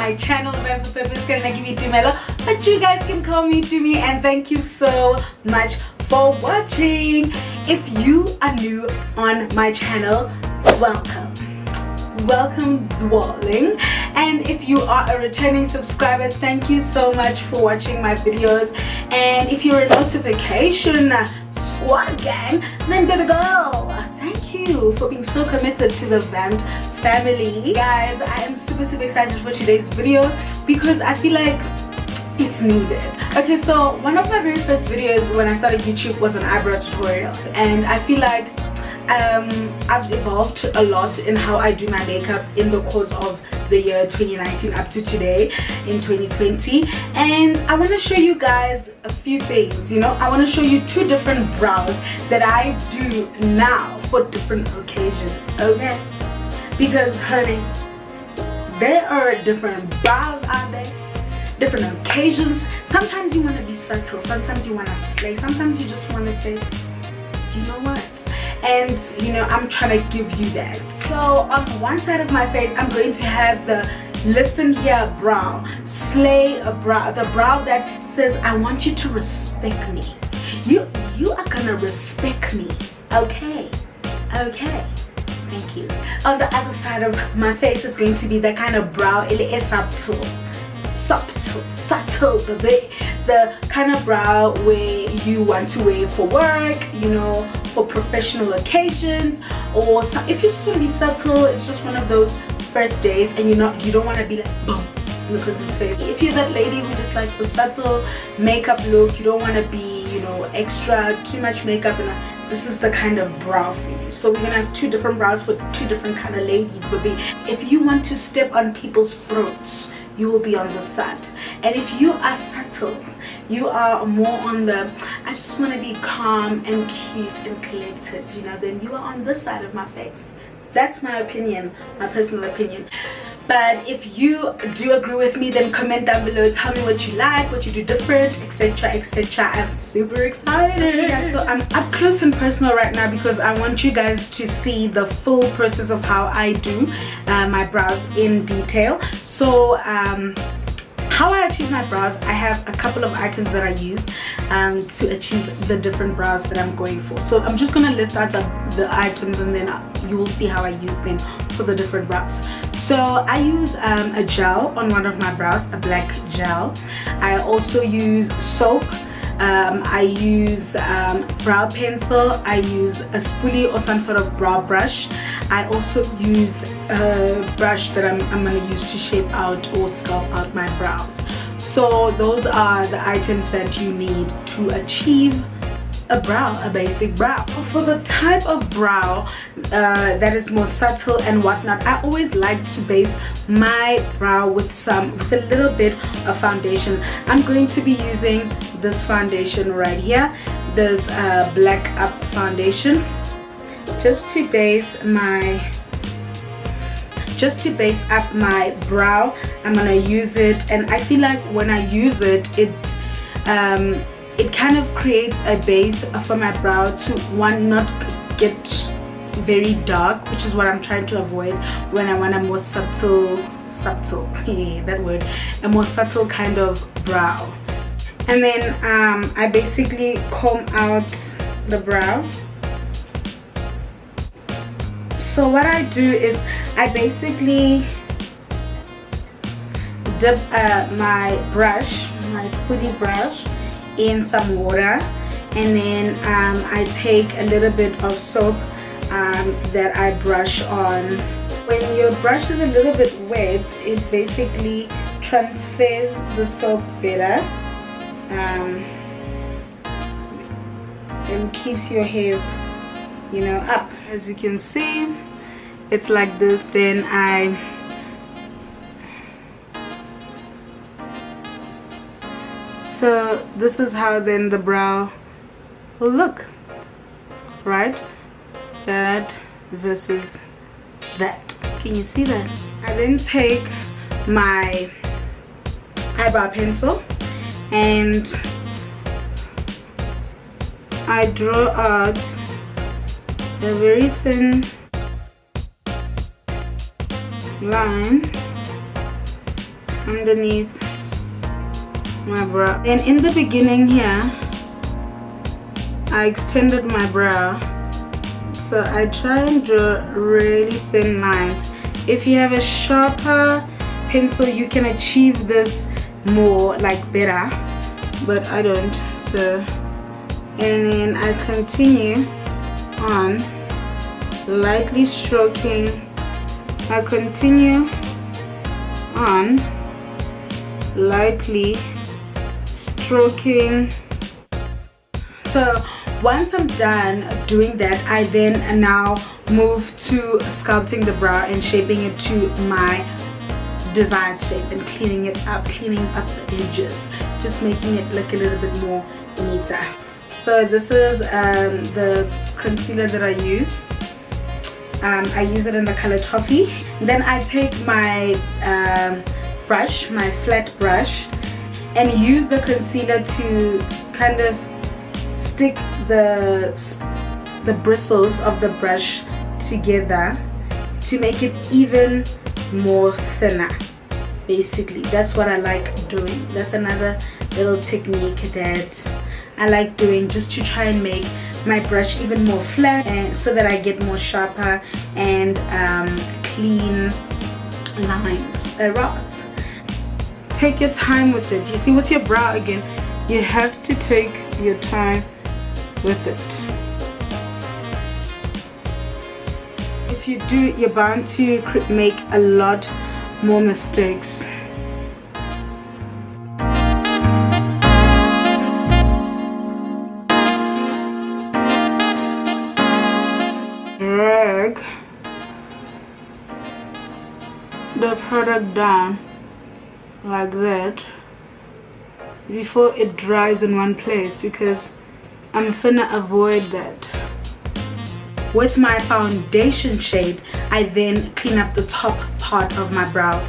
my channel. But you guys can call me Dumi, and thank you so much for watching. If you are new on my channel, welcome darling, and if you are a returning subscriber, thank you so much for watching my videos. And if you're a notification squad gang, then baby girl, thank you for being so committed to the Vamped family. Guys, I am super excited for today's video because I feel like it's needed. Okay, so one of my very first videos when I started YouTube was an eyebrow tutorial, and I feel like I've evolved a lot in how I do my makeup in the course of the year 2019 up to today in 2020. And I want to show you guys a few things. I want to show you two different brows that I do now for different occasions, okay? Because honey, there are different brows out there, different occasions. Sometimes you want to be subtle, sometimes you want to slay, sometimes you just want to say, you know what? And I'm trying to give you that. So on one side of my face, I'm going to have the listen here brow, slay a brow, the brow that says I want you to respect me. You are gonna respect me, okay? Thank you. On the other side of my face is going to be the kind of brow, it is subtle, the kind of brow where you want to wear for work, for professional occasions, or if you just want to be subtle. It's just one of those first dates, and you don't want to be like boom in the person's face. If you're that lady who just likes the subtle makeup look, you don't want to be extra too much makeup, and this is the kind of brow for you. So we're gonna have two different brows for two different kind of ladies. But if you want to step on people's throats, you will be on the side. And if you are subtle, you are more on the I just want to be calm and cute and collected, then you are on this side of my face. That's my opinion, my personal opinion. But if you do agree with me, then comment down below, tell me what you like, what you do different, etc. I'm super excited. Yeah, so I'm up close and personal right now because I want you guys to see the full process of how I do my brows in detail. So how I achieve my brows, I have a couple of items that I use to achieve the different brows that I'm going for. So I'm just gonna list out the items, and then you will see how I use them for the different brows. So I use a gel on one of my brows, a black gel. I also use soap. I use brow pencil. I use a spoolie or some sort of brow brush. I also use a brush that I'm going to use to shape out or sculpt out my brows. So those are the items that you need to achieve a basic brow. For the type of brow that is more subtle and whatnot, I always like to base my brow with a little bit of foundation. I'm going to be using this foundation right here, this Black Up foundation, just to base up my brow. I'm gonna use it, and I feel like when I use it, it kind of creates a base for my brow to not get very dark, which is what I'm trying to avoid when I want a more subtle that word, a more subtle kind of brow. And then I basically comb out the brow. So what I do is I basically dip my spoolie brush in some water, and then I take a little bit of soap that I brush on. When your brush is a little bit wet, it basically transfers the soap better and keeps your hairs up. As you can see, it's like this. Then so this is how then the brow will look, right? That versus that. Can you see that? I then take my eyebrow pencil and I draw out a very thin line underneath my brow. And in the beginning here, I extended my brow, so I try and draw really thin lines. If you have a sharper pencil, you can achieve this more, like better, but I don't. So, and then I continue on lightly stroking. I continue on lightly stroking. So once I'm done doing that, I then now move to sculpting the brow and shaping it to my desired shape and cleaning up the edges, just making it look a little bit more neater. So this is the concealer that I use. I use it in the color Toffee. Then I take my brush, my flat brush, and use the concealer to kind of stick the bristles of the brush together to make it even more thinner. Basically, that's what I like doing. That's another little technique that I like doing, just to try and make my brush even more flat, and so that I get more sharper and clean lines around. Take your time with it. You see, with your brow again, you have to take your time with it. If you do, you're bound to make a lot more mistakes. Drag the product down like that before it dries in one place, because I'm finna avoid that. With my foundation shade, I then clean up the top part of my brow.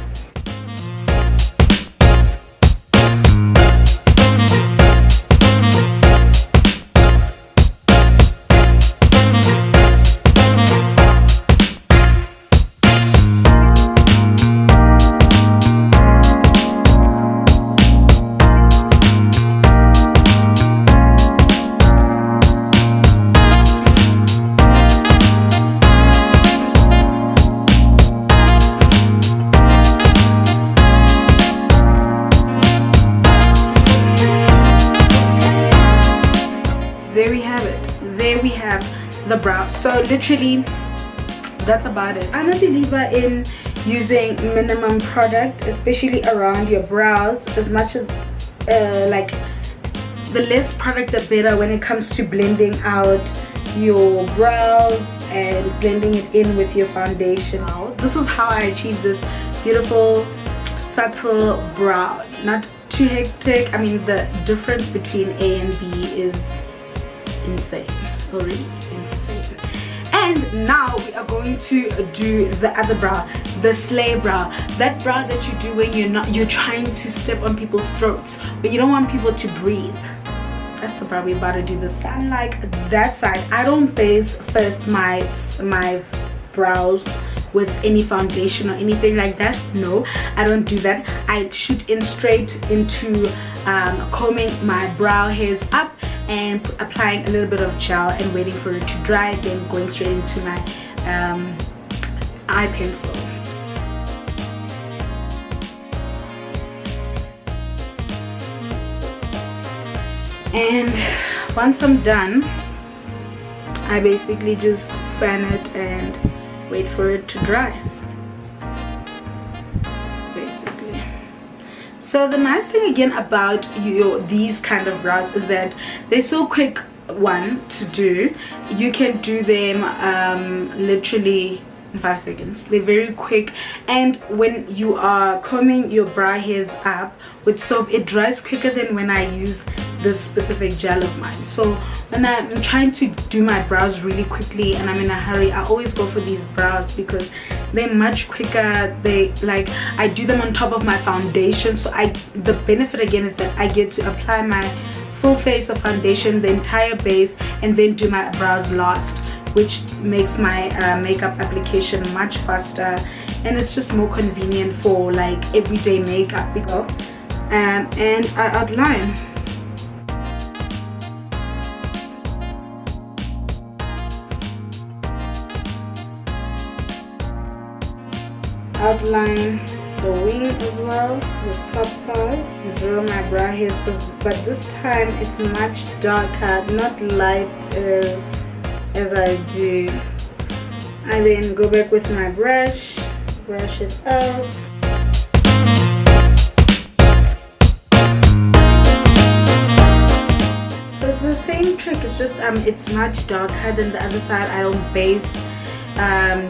There we have the brow. So literally that's about it. I'm a believer in using minimum product, especially around your brows, as much as like the less product the better when it comes to blending out your brows and blending it in with your foundation. This is how I achieve this beautiful subtle brow, not too hectic. I mean, the difference between A and B is insane, already insane. And now we are going to do the other brow, the sleigh brow. That brow that you do when you're trying to step on people's throats, when you don't want people to breathe. That's the brow we're about to do this side. Unlike that side, I don't base first my brows with any foundation or anything like that. No, I don't do that. I shoot in straight into combing my brow hairs up and applying a little bit of gel and waiting for it to dry, then going straight into my eye pencil. And once I'm done, I basically just fan it and wait for it to dry, basically. So the nice thing again about these kind of brows is that they're so quick, one, to do. You can do them literally in 5 seconds. They're very quick, and when you are combing your brow hairs up with soap, it dries quicker than when I use this specific gel of mine. So when I'm trying to do my brows really quickly and I'm in a hurry, I always go for these brows because they're much quicker. I do them on top of my foundation, so the benefit again is that I get to apply my full face of foundation, the entire base, and then do my brows last, which makes my makeup application much faster and it's just more convenient for like everyday makeup. And I outline. Outline the wing as well, the top part, and draw my brow hairs, but this time it's much darker, not light as I do. I then go back with my brush it out. So it's the same trick, it's just it's much darker than the other side. I don't base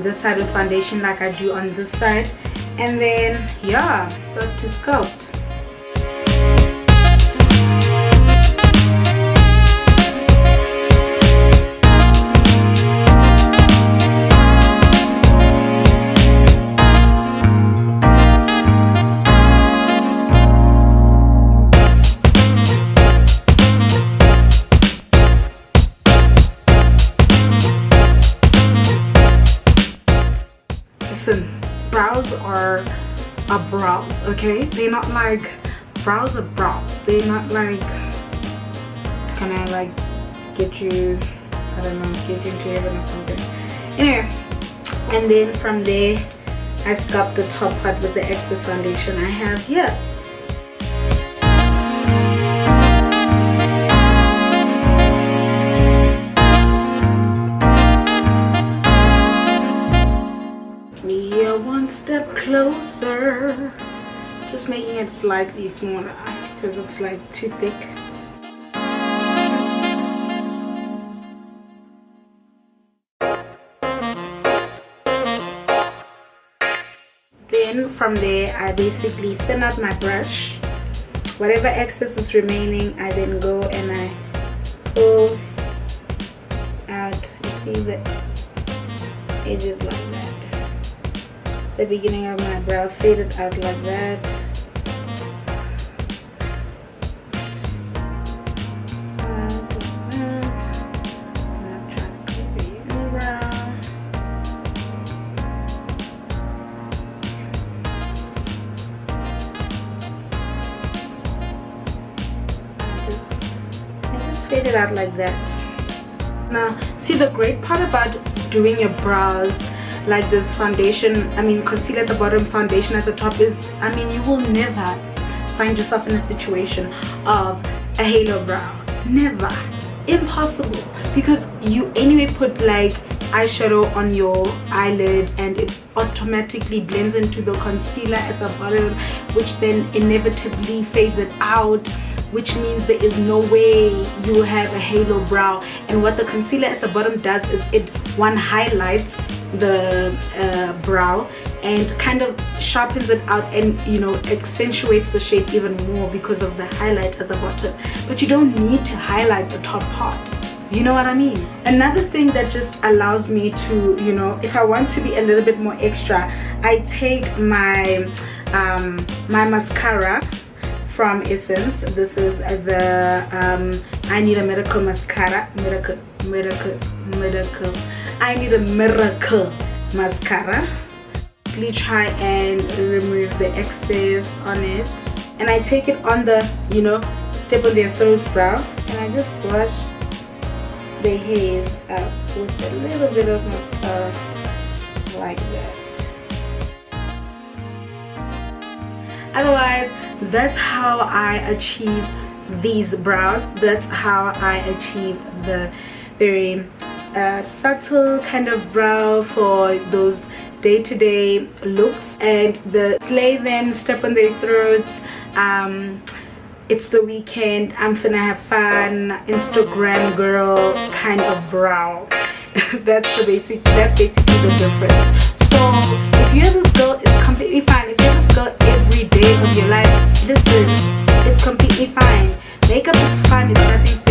this side with foundation like I do on this side, and then yeah, start to sculpt. Listen, brows are brows, okay? They're not like, brows are brows. They're not like, can I like get you, I don't know, get you into heaven or something. Anyway, and then from there I sculpt the top part with the excess foundation I have here. One step closer, just making it slightly smaller because it's like too thick. Then from there I basically thin out my brush. Whatever excess is remaining, I then go and I pull out, you see the edges like that. The beginning of my brow faded out like that. Fade it out like that. Now see, the great part about doing your brows like this, foundation, concealer at the bottom, foundation at the top, is, you will never find yourself in a situation of a halo brow. Never. Impossible. Because you anyway put like eyeshadow on your eyelid and it automatically blends into the concealer at the bottom, which then inevitably fades it out, which means there is no way you will have a halo brow. And what the concealer at the bottom does is it highlights the brow and kind of sharpens it out and accentuates the shape even more because of the highlight at the bottom. But you don't need to highlight the top part, you know what I mean? Another thing that just allows me to, if I want to be a little bit more extra, I take my my mascara from Essence. This is the I Need a Miracle mascara. I Need a Miracle mascara. Really try and remove the excess on it, and I take it on the step on their throat's brow, and I just brush the hairs up with a little bit of mascara like that. Otherwise, that's how I achieve these brows. That's how I achieve the very subtle kind of brow for those day-to-day looks. And the slay them, step on their throats, it's the weekend, I'm finna have fun, Instagram girl kind of brow. that's basically the difference. So if you're this girl, it's completely fine. If you're this girl every day of your life, listen, it's completely fine. Makeup is fun, it's nothing